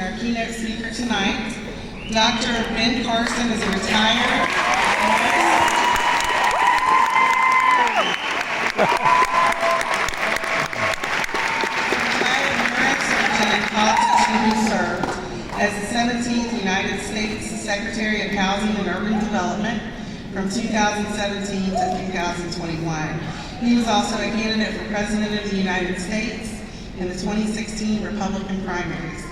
introducing our keynote speaker tonight. Dr. Ben Carson is a retired and politician who served as the 17th United States Secretary of Housing and Urban Development from 2017 to 2021. He was also a candidate for President of the United States in the 2016 Republican primaries.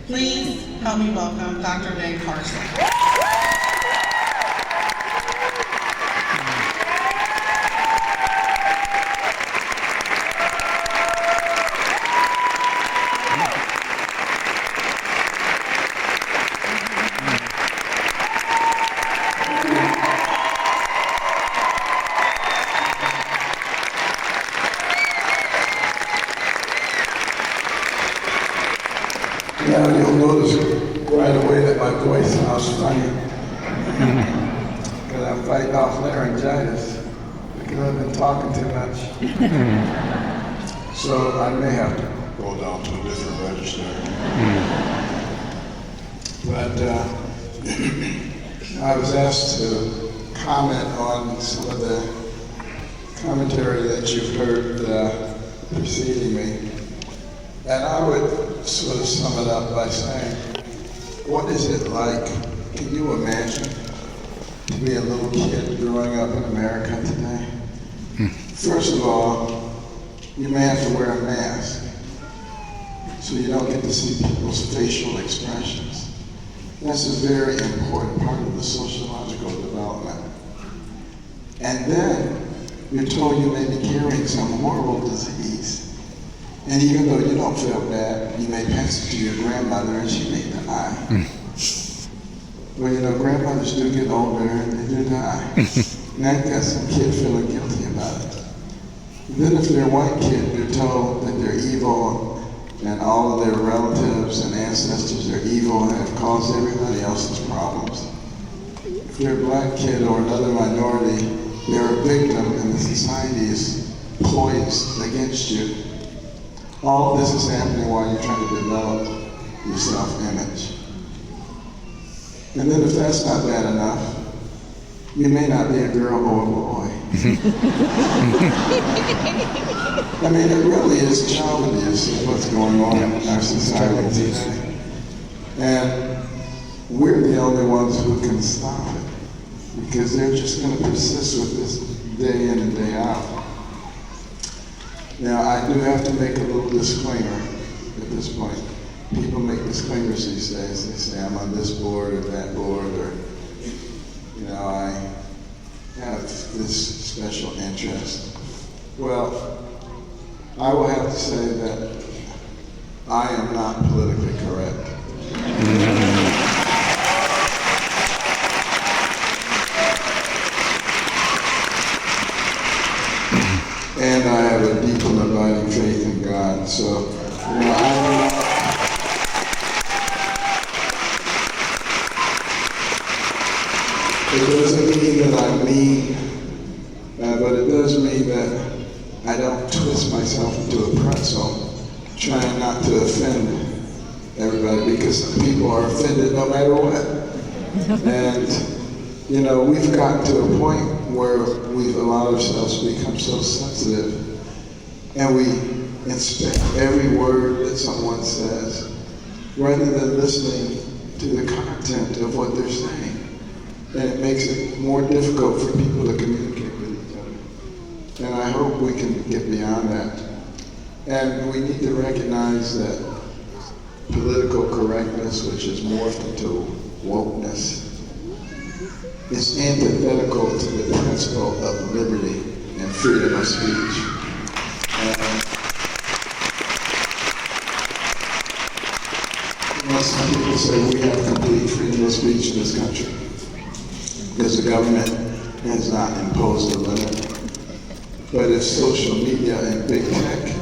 Please help me welcome Dr. Ben Carson. Now you'll notice right away that my voice sounds funny because I'm fighting off laryngitis because I've been talking too much. So I may have to go down to a different register. But I was asked to comment on some of the commentary that you've heard preceding me. And I would sort of sum it up by saying, what is it like, can you imagine, to be a little kid growing up in America today? First of all, you may have to wear a mask, so you don't get to see people's facial expressions. That's a very important part of the sociological development. And then, you're told you may be carrying some horrible disease. And even though you don't feel bad, you may pass it to your grandmother and she may die. Well, you know, grandmothers do get older and they do die. And I've got some kid feeling guilty about it. Then if they're a white kid, they're told that they're evil and all of their relatives and ancestors are evil and have caused everybody else's problems. If they're a black kid or another minority, they're a victim and the society is poised against you. All this is happening while you're trying to develop your self-image. And then if that's not bad enough, you may not be a girl or a boy. I mean, it really is child abuse of what's going on in our society today. And we're the only ones who can stop it, because they're just going to persist with this day in and day out. Now, I do have to make a little disclaimer at this point. People make disclaimers these days. They say, I'm on this board or that board, or, you know, I have this special interest. Well, I will have to say that I am not politically correct. And I have a deep and abiding faith in God. So, you know, it doesn't mean that I'm mean, but it does mean that I don't twist myself into a pretzel, trying not to offend everybody, because some people are offended no matter what. And, you know, we've gotten to a point where we've allowed ourselves to become so sensitive, and we inspect every word that someone says, rather than listening to the content of what they're saying. And it makes it more difficult for people to communicate with each other. And I hope we can get beyond that. And we need to recognize that political correctness, which is morphed into wokeness, is antithetical to the principle of liberty and freedom of speech. Some people say we have complete freedom of speech in this country because the government has not imposed a limit. But if social media and big tech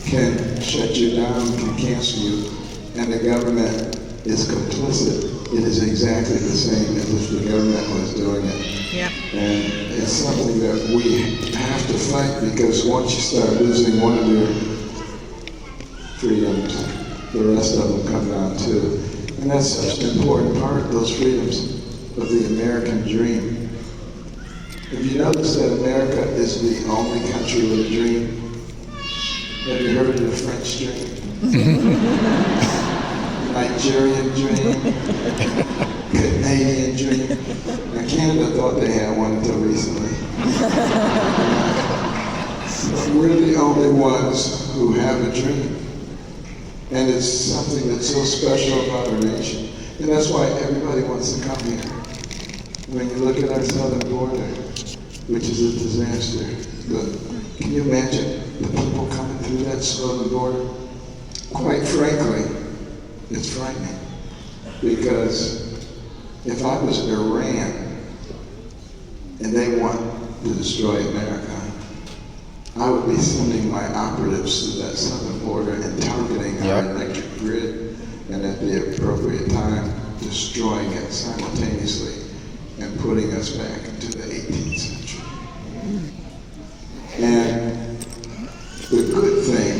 can shut you down, can cancel you, and the government is complicit, it is exactly the same as if the government was doing it. Yep. And it's something that we have to fight, because once you start losing one of your freedoms, the rest of them come down too. And that's such an important part, those freedoms of the American dream. Have you noticed that America is the only country with a dream? Have you heard of the French dream? Nigerian dream? Canadian dream? Now Canada thought they had one until recently. But we're the only ones who have a dream. And it's something that's so special about our nation. And that's why everybody wants to come here. When you look at our southern border, which is a disaster, but can you imagine the people coming through that southern border? Quite frankly, it's frightening. Because if I was Iran and they want to destroy America, I would be sending my operatives to that southern border and targeting our electric grid, and at the appropriate time, destroying it simultaneously and putting us back into the 18th century. And the good thing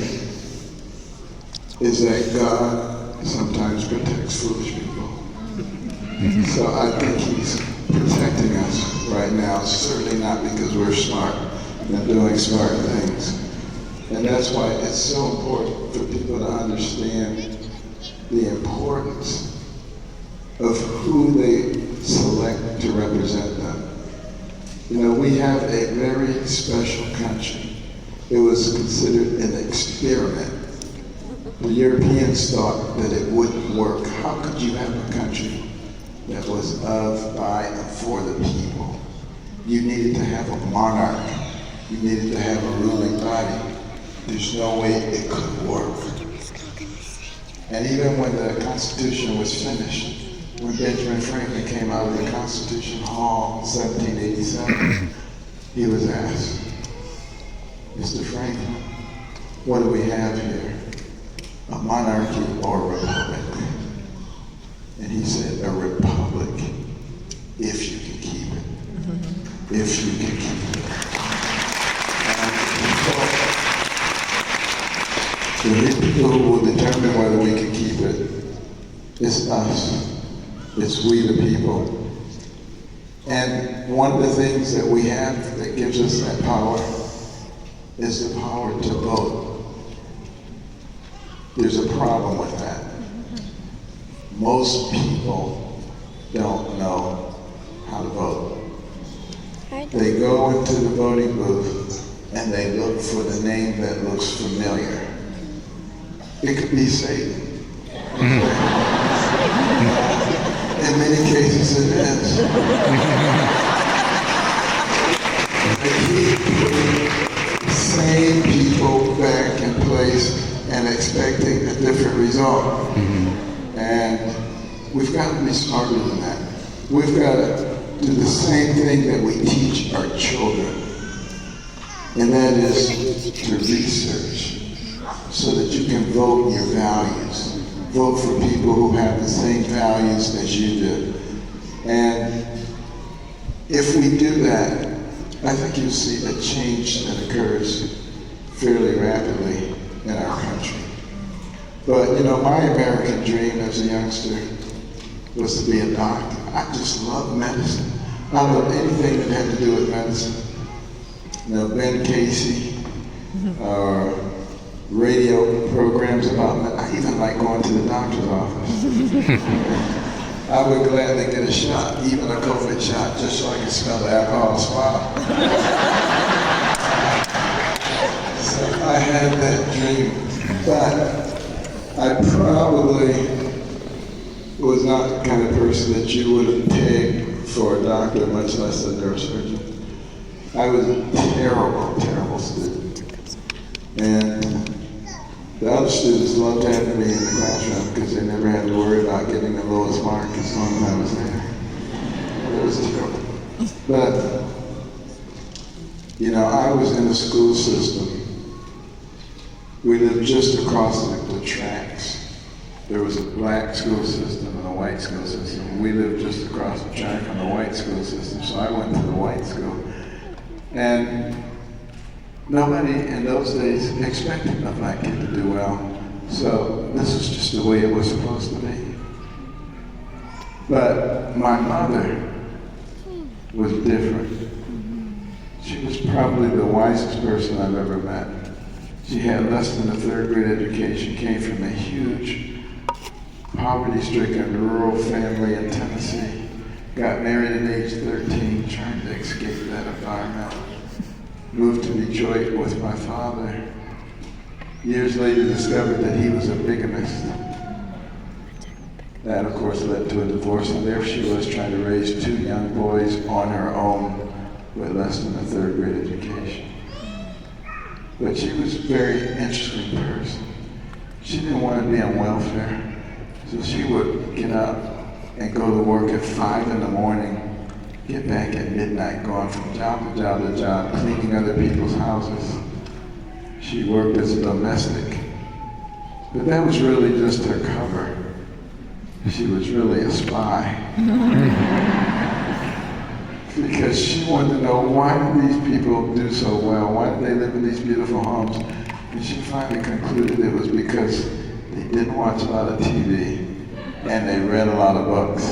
is that God sometimes protects foolish people. So I think He's protecting us right now, certainly not because we're smart and doing smart things. And that's why it's so important for people to understand the importance of who they select to represent them. You know, we have a very special country. It was considered an experiment. The Europeans thought that it wouldn't work. How could you have a country that was of, by, and for the people? You needed to have a monarch. You needed to have a ruling body. There's no way it could work. And even when the Constitution was finished, when Benjamin Franklin came out of the Constitution Hall in 1787, he was asked, Mr. Franklin, what do we have here? A monarchy or a republic? And he said, a republic, if you can keep it. If you can keep it. The people who will determine whether we can keep it, it's us. It's we the people. And one of the things that we have that gives us that power is the power to vote. There's a problem with that. Most people don't know how to vote. They go into the voting booth and they look for the name that looks familiar. It could be Satan. In many cases it is. They keep putting the same people back in place and expecting a different result. And we've got to be smarter than that. We've got to do the same thing that we teach our children. And that is to research so that you can vote your values. Vote for people who have the same values as you do. And if we do that, I think you'll see a change that occurs fairly rapidly in our country. But you know, my American dream as a youngster was to be a doctor. I just love medicine. I loved anything that had to do with medicine. You know, Ben Casey, radio programs about medicine. I even like going to the doctor's office. I would gladly get a shot, even a COVID shot, just so I could smell the alcohol swab. So I had that dream, but I probably was not the kind of person that you would have pegged for a doctor, much less a neurosurgeon. I was a terrible, terrible student. And the other students loved having me in the classroom because they never had to worry about getting the lowest mark as long as I was there. It was terrible. But, you know, I was in the school system. We lived just across the tracks. There was a black school system and a white school system. We lived just across the track on the white school system, so I went to the white school. And nobody in those days expected a black kid to do well. So this was just the way it was supposed to be. But my mother was different. She was probably the wisest person I've ever met. She had less than a third grade education, came from a huge poverty-stricken rural family in Tennessee, got married at age 13, trying to escape that environment, moved to Detroit with my father. Years later discovered that he was a bigamist. That, of course, led to a divorce, and there she was trying to raise two young boys on her own with less than a third grade education. But she was a very interesting person. She didn't want to be on welfare, so she would get up and go to work at 5 in the morning, get back at midnight, going from job to job to job, cleaning other people's houses. She worked as a domestic, but that was really just her cover. She was really a spy. Because she wanted to know, why do these people do so well? Why do they live in these beautiful homes? And she finally concluded it was because they didn't watch a lot of TV and they read a lot of books.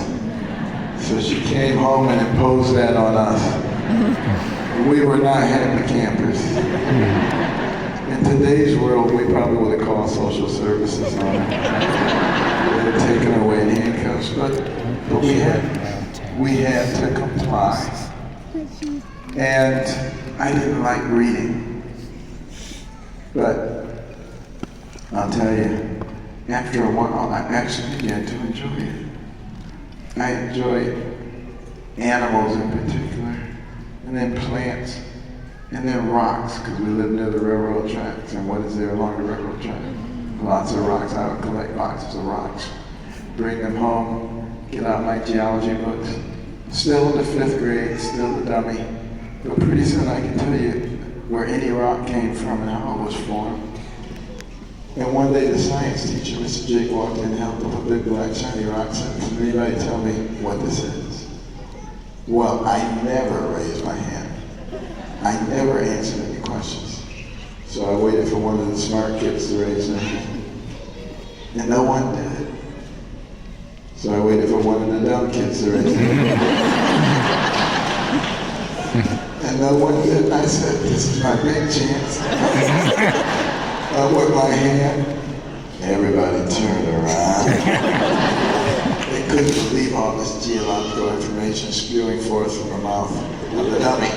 So she came home and imposed that on us. We were not happy campers. In today's world, we probably would have called social services on her. They would have taken her away in handcuffs, but we had to comply. And I didn't like reading. But I'll tell you, after a while, I actually began to enjoy it. I enjoyed animals in particular, and then plants, and then rocks, because we lived near the railroad tracks. And what is there along the railroad track? Lots of rocks. I would collect boxes of rocks, bring them home, get out my geology books. Still in the 5th grade, still the dummy. But pretty soon I can tell you where any rock came from and how it was formed. And one day the science teacher, Mr. Jake, walked in and held up a big black shiny rock and said, "Can anybody tell me what this is?" Well, I never raised my hand. I never answered any questions. So I waited for one of the smart kids to raise their hand. And no one did. So I waited for one of the dumb kids to raise their hand. And no one did. I said, "This is my big chance." With my hand, everybody turned around. They couldn't believe all this geological information spewing forth from the mouth of the dummy.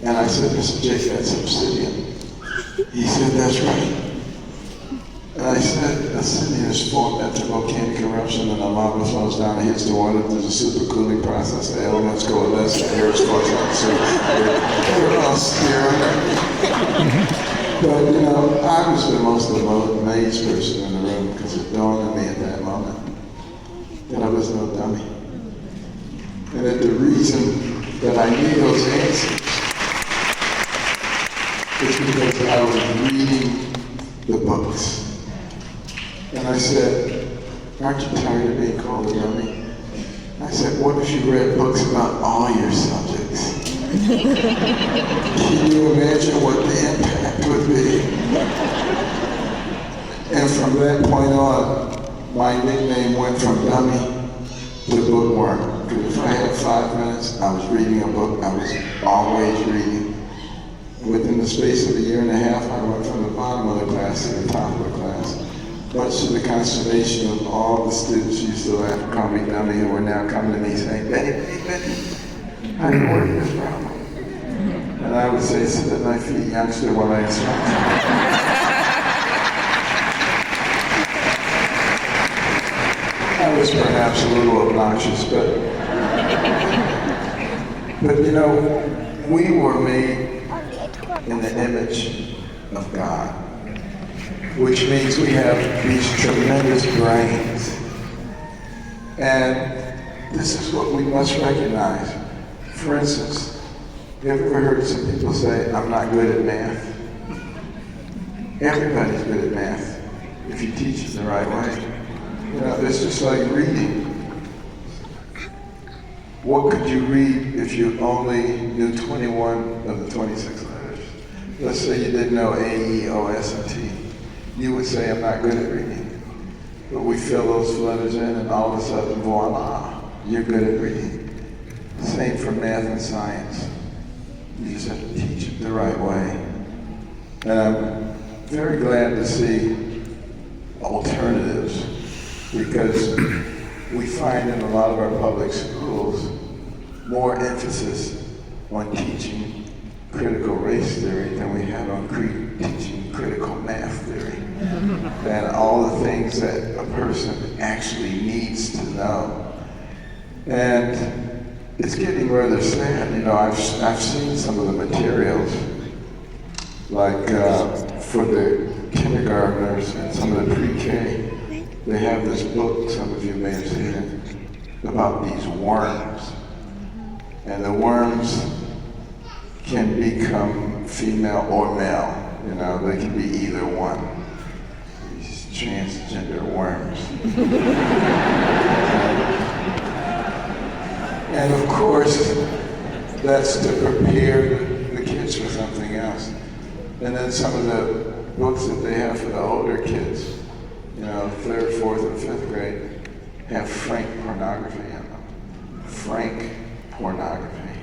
And I said, "Mr. Jake, that's obsidian." He said, "That's right." And I said, "Obsidian is formed after volcanic eruption, and the lava flows down and hits the water. There's a supercooling process. The elements coalesce, the air is forced out. So we're all staring. But you know, I was the most amazed person in the room, because it dawned on me at that moment that I was no dummy. And that the reason that I knew those answers is because I was reading the books. And I said, "Aren't you tired of being called a dummy?" I said, "What if you read books about all your subjects?" Can you imagine what the impact would be? And from that point on, my nickname went from dummy to bookworm. Because if I had 5 minutes, I was reading a book. I was always reading. Within the space of a year and a half, I went from the bottom of the class to the top of the class. Much to the consternation of all the students who used to laugh and call me dummy, who were now coming to me saying, "Benny, how do you work this problem?" And I would say, "Sit at my feet, youngster, while I instruct you." I was perhaps a little obnoxious, but you know, we were made in the image of God, which means we have these tremendous brains. And this is what we must recognize. For instance, have you ever heard some people say, "I'm not good at math"? Everybody's good at math if you teach it the right way. You know, it's just like reading. What could you read if you only knew 21 of the 26 letters? let's say you didn't know A, E, O, S, and T. You would say, I'm not good at reading. But we fill those letters in and all of a sudden, voila, you're good at reading. Same for math and science. You just have to teach it the right way. And I'm very glad to see alternatives, because we find in a lot of our public schools more emphasis on teaching critical race theory than we have on teaching critical math theory. And all the things that a person actually needs to know. And it's getting rather sad. You know, I've seen some of the materials, like for the kindergartners and some of the pre-K. They have this book, some of you may have seen it, about these worms. And the worms can become female or male. You know, they can be either one. These transgender worms. And of course, that's to prepare the kids for something else. And then some of the books that they have for the older kids, you know, 3rd, 4th, and 5th grade, have frank pornography in them. Frank pornography.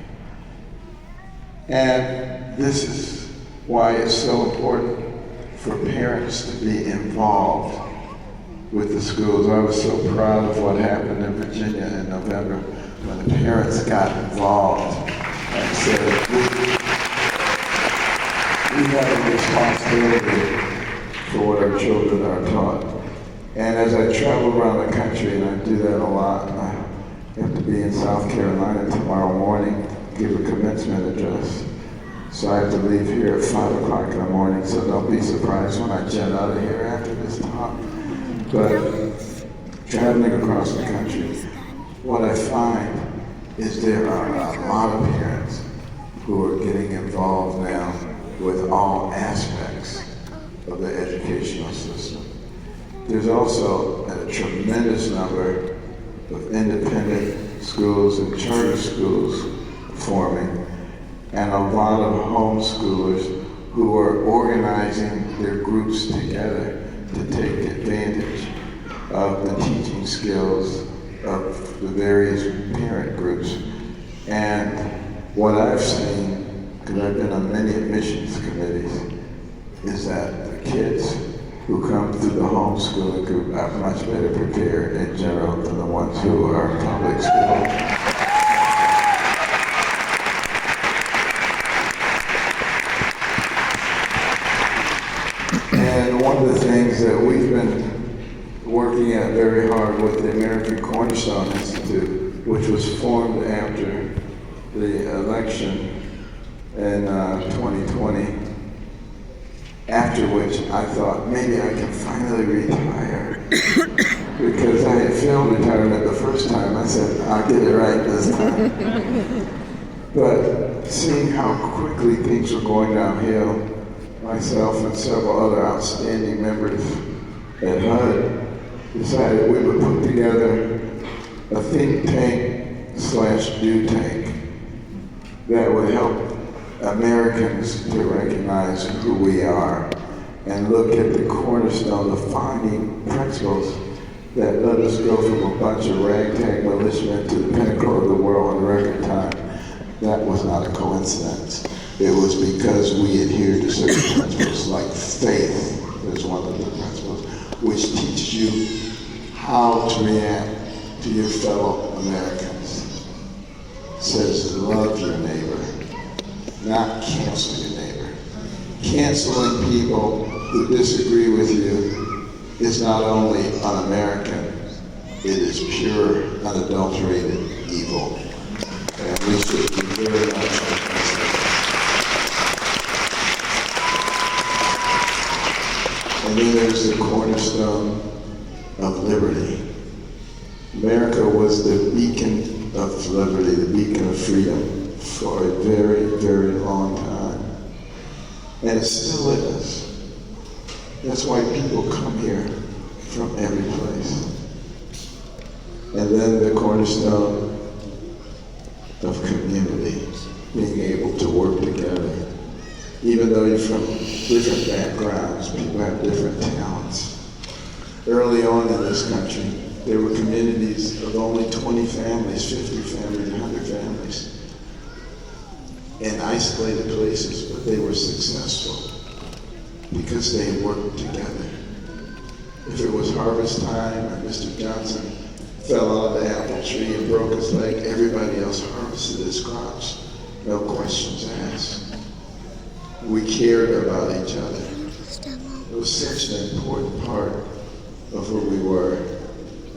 And this is why it's so important for parents to be involved with the schools. I was so proud of what happened in Virginia in November when the parents got involved and said, we have a responsibility for what our children are taught. And as I travel around the country, and I do that a lot, and I have to be in South Carolina tomorrow morning, give a commencement address. So I have to leave here at 5 o'clock in the morning, so don't be surprised when I jet out of here after this talk. But traveling across the country, what I find is there are a lot of parents who are getting involved now with all aspects of the educational system. There's also a tremendous number of independent schools and charter schools forming, and a lot of homeschoolers who are organizing their groups together to take advantage of the teaching skills of the various parent groups. And what I've seen, because I've been on many admissions committees, is that the kids who come through the homeschooling group are much better prepared in general than the ones who are in public school. And one of the things that we've been working at very hard with the American Cornerstone Institute, which was formed after the election in 2020, after which I thought maybe I can finally retire. Because I had failed retirement the first time, I said, I'll get it right this time. But seeing how quickly things were going downhill, myself and several other outstanding members at HUD decided we would put together a think tank / do tank that would help Americans to recognize who we are and look at the cornerstone, the founding principles that let us go from a bunch of ragtag militiamen to the pinnacle of the world in record time. That was not a coincidence. It was because we adhere to certain principles, like faith is one of the principles, which teaches you how to react to your fellow Americans. It says love your neighbor, not cancel your neighbor. Canceling people who disagree with you is not only un-American, it is pure, unadulterated evil. And we should be very much against it. And then there's the cornerstone of liberty. America was the beacon of liberty, the beacon of freedom for a very, very long time. And it still is. That's why people come here from every place. And then the cornerstone of community, being able to work together. Even though you're from different backgrounds, people have different talents. Early on in this country, there were communities of only 20 families, 50 families, 100 families in isolated places, but they were successful because they worked together. If it was harvest time and Mr. Johnson fell out of the apple tree and broke his leg, everybody else harvested his crops. No questions asked. We cared about each other. It was such an important part of who we were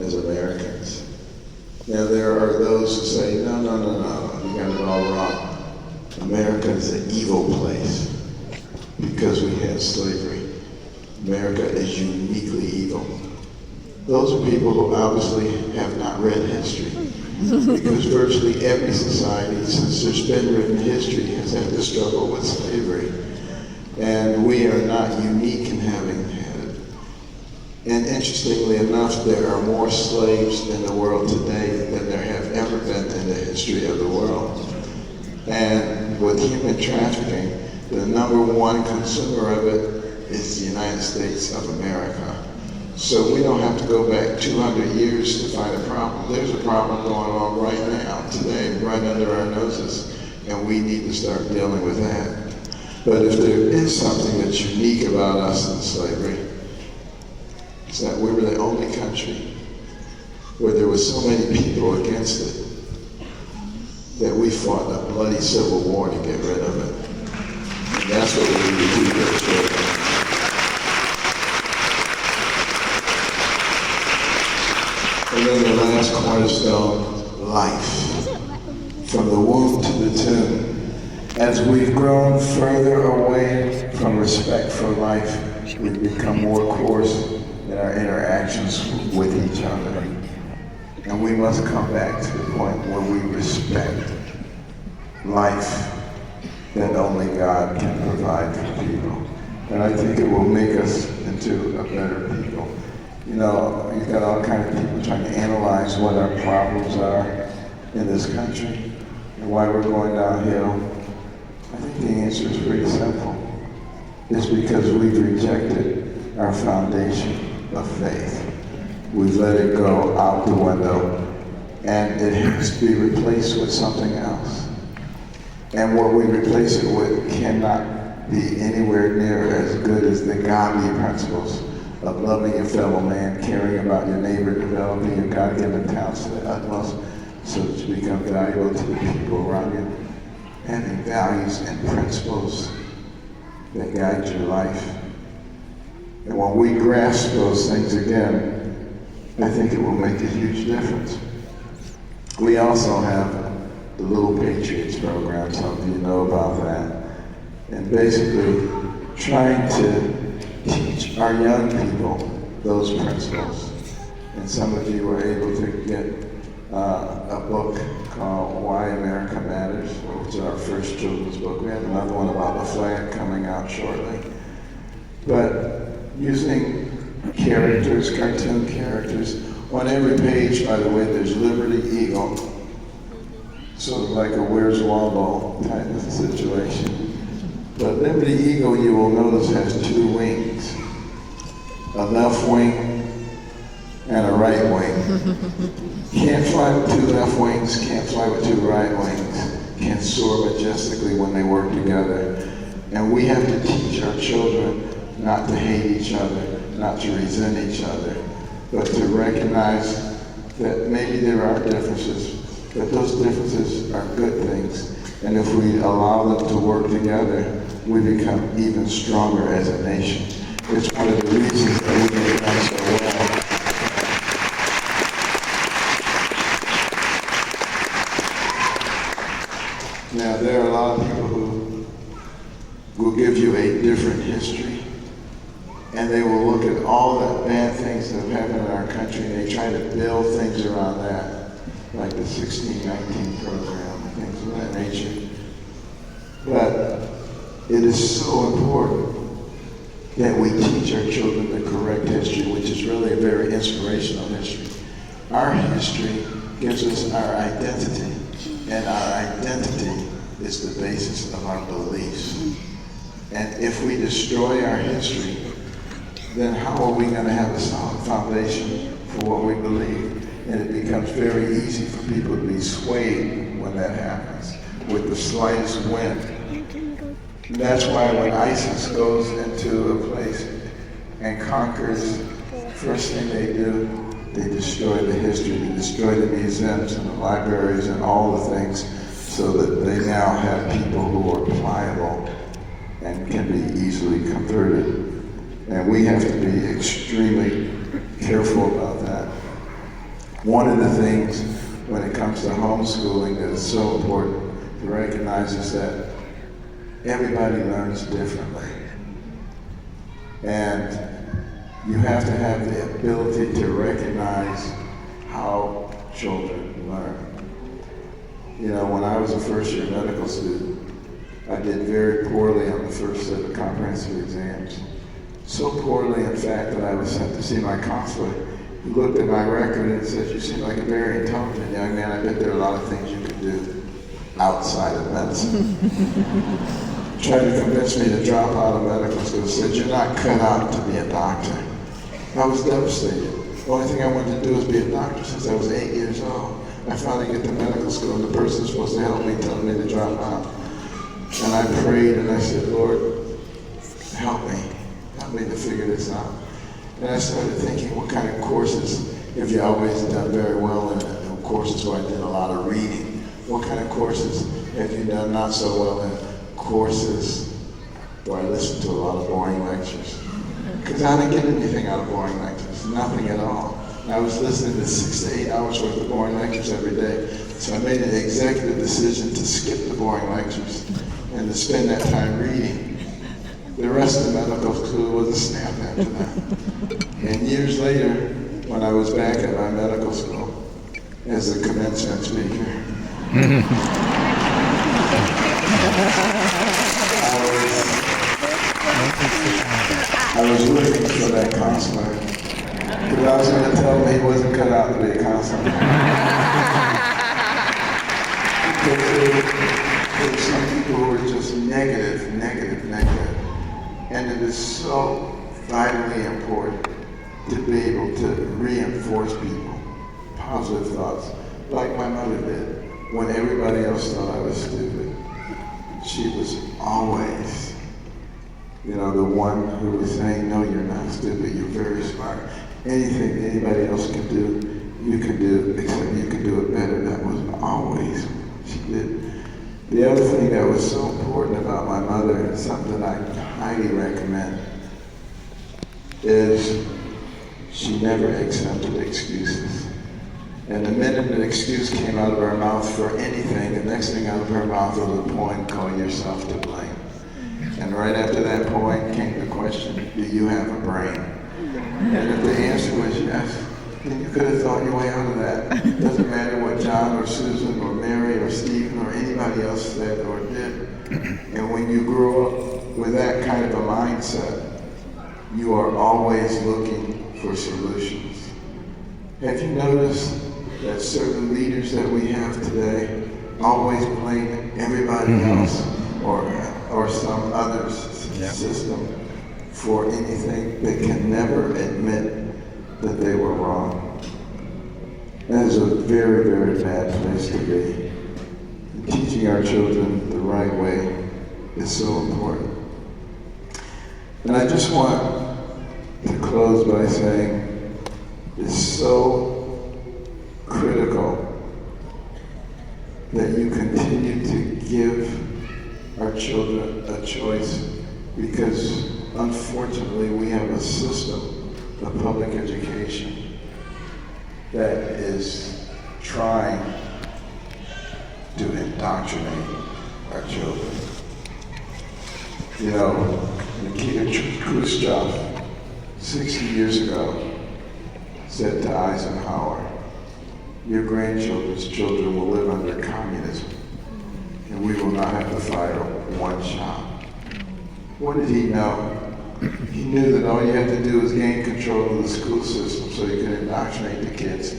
as Americans. Now there are those who say, no, you got it all wrong. America is an evil place because we had slavery. America is uniquely evil. Those are people who obviously have not read history, because virtually every society since there's been written history has had to struggle with slavery. And we are not unique in having had it. And interestingly enough, there are more slaves in the world today than there have ever been in the history of the world. And with human trafficking, the number one consumer of it is the United States of America. So we don't have to go back 200 years to find a problem. There's a problem going on right now, today, right under our noses, and we need to start dealing with that. But if there is something that's unique about us in slavery, it's that we were the only country where there were so many people against it that we fought a bloody civil war to get rid of it. And that's what we need to do for children. And then the last cornerstone, life. From the womb to the tomb. As we've grown further away from respect for life, we've become more coarse in our interactions with each other. And we must come back to the point where we respect life that only God can provide for people. And I think it will make us into a better people. You know, you've got all kinds of people trying to analyze what our problems are in this country and why we're going downhill. I think the answer is pretty simple. It's because we've rejected our foundation of faith. We've let it go out the window, and it has to be replaced with something else. And what we replace it with cannot be anywhere near as good as the godly principles of loving your fellow man, caring about your neighbor, developing your God-given talents to the utmost so that you become valuable to the people around you, having values and principles that guide your life. And when we grasp those things again, I think it will make a huge difference. We also have the Little Patriots Program, some of you know about that. And basically trying to teach our young people those principles. And some of you were able to get a book called Why America Matters, which is our first children's book. We have another one about the flag coming out shortly. But using characters, cartoon characters. On every page, by the way, there's Liberty Eagle. Sort of like a Where's Waldo type of situation. But Liberty Eagle, you will notice, has two wings. A left wing and a right wing. Can't fly with two left wings, can't fly with two right wings. Can't soar majestically when they work together. And we have to teach our children not to hate each other, not to resent each other, but to recognize that maybe there are differences, but those differences are good things. And if we allow them to work together, we become even stronger as a nation. It's one of the reasons that we get done so well. Now, there are a lot of people who will give you a different history, and they will look at all the bad things that have happened in our country, and they try to build things around that, like the 1619 program and things of that nature. But it is so important that we teach our children the correct history, which is really a very inspirational history. Our history gives us our identity, and our identity is the basis of our beliefs. And if we destroy our history, then how are we going to have a solid foundation for what we believe? And it becomes very easy for people to be swayed when that happens, with the slightest wind. And that's why when ISIS goes into a place and conquers, first thing they do, they destroy the history, they destroy the museums and the libraries and all the things, so that they now have people who are pliable and can be easily converted. And we have to be extremely careful about that. One of the things when it comes to homeschooling that is so important to recognize is that everybody learns differently. And you have to have the ability to recognize how children learn. You know, when I was a first-year medical student, I did very poorly on the first set of comprehensive exams. So poorly, in fact, that I was sent to see my counselor. He looked at my record and said, "You seem like a very intelligent young man. I bet there are a lot of things you could do outside of medicine." Tried to convince me to drop out of medical school. Said, "You're not cut out to be a doctor." I was devastated. The only thing I wanted to do was be a doctor since I was 8 years old. I finally get to medical school, and the person supposed to help me told me to drop out. And I prayed and I said, "Lord, help me to figure this out." And I started thinking, what kind of courses, if you always done very well in courses where I did a lot of reading, what kind of courses have you done not so well in courses where I listened to a lot of boring lectures? Because I didn't get anything out of boring lectures, nothing at all. And I was listening to 6 to 8 hours worth of boring lectures every day. So I made an executive decision to skip the boring lectures and to spend that time reading. The rest of the medical school was a snap after that. And years later, when I was back at my medical school as a commencement speaker, I was looking for that counselor, because I was going to tell him he wasn't cut out to be a counselor. There were some people who were just negative. And it is so vitally important to be able to reinforce people, positive thoughts, like my mother did. When everybody else thought I was stupid, she was always, the one who was saying, "No, you're not stupid, you're very smart. Anything anybody else can do, you can do, except you can do it better." That was always what she did. The other thing that was so important about my mother, and something I highly recommend, is she never accepted excuses. And the minute an excuse came out of her mouth for anything, the next thing out of her mouth was a point, "Call yourself to blame." And right after that point came the question, "Do you have a brain?" And if the answer was yes, then you could have thought your way out of that. It doesn't matter what John or Susan or Mary or Stephen or anybody else said or did. And when you grow up with that kind of a mindset, you are always looking for solutions. Have you noticed that certain leaders that we have today always blame everybody else or some other system for anything? They can never admit that they were wrong. That is a very, very bad place to be. And teaching our children the right way is so important. And I just want to close by saying it's so critical that you continue to give our children a choice, because unfortunately we have a system of public education that is trying to indoctrinate our children. Nikita Khrushchev, 60 years ago, said to Eisenhower, "Your grandchildren's children will live under communism, and we will not have to fire one shot." What did he know? He knew that all you have to do is gain control of the school system so you can indoctrinate the kids,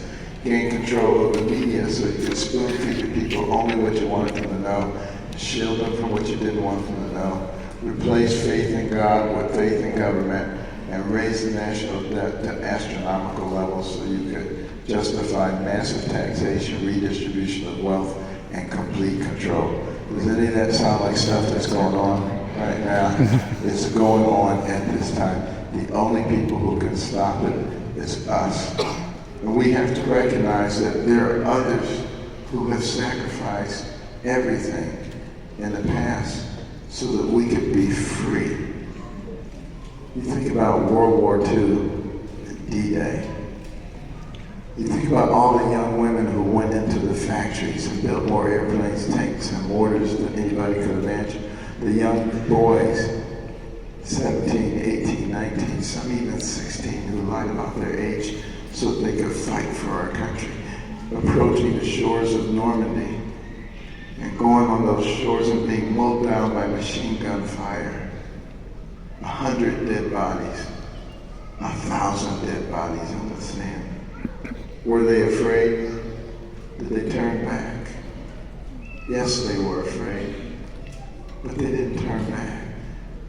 gain control of the media so you can spoon feed the people only what you wanted them to know, shield them from what you didn't want them to know. replace faith in God with faith in government, and raise the national debt to astronomical levels so you could justify massive taxation, redistribution of wealth, and complete control. Does any of that sound like stuff that's going on right now? It's going on at this time. The only people who can stop it is us. And we have to recognize that there are others who have sacrificed everything in the past so that we could be free. You think about World War II, D-Day. You think about all the young women who went into the factories and built more airplanes, tanks, and mortars than anybody could imagine. The young boys, 17, 18, 19, some even 16, who lied about their age so that they could fight for our country, approaching the shores of Normandy and going on those shores and being mowed down by machine gun fire. 100 dead bodies, 1,000 dead bodies in the sand. Were they afraid? Did they turn back? Yes, they were afraid, but they didn't turn back.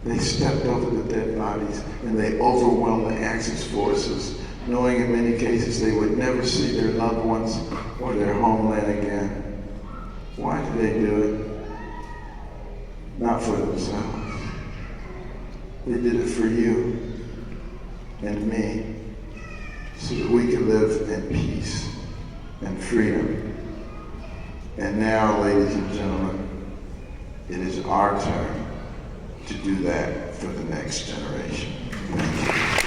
They stepped over the dead bodies and they overwhelmed the Axis forces, knowing in many cases they would never see their loved ones or their homeland again. Why did they do it? Not for themselves. They did it for you and me, so that we could live in peace and freedom. And now, ladies and gentlemen, it is our turn to do that for the next generation. Thank you.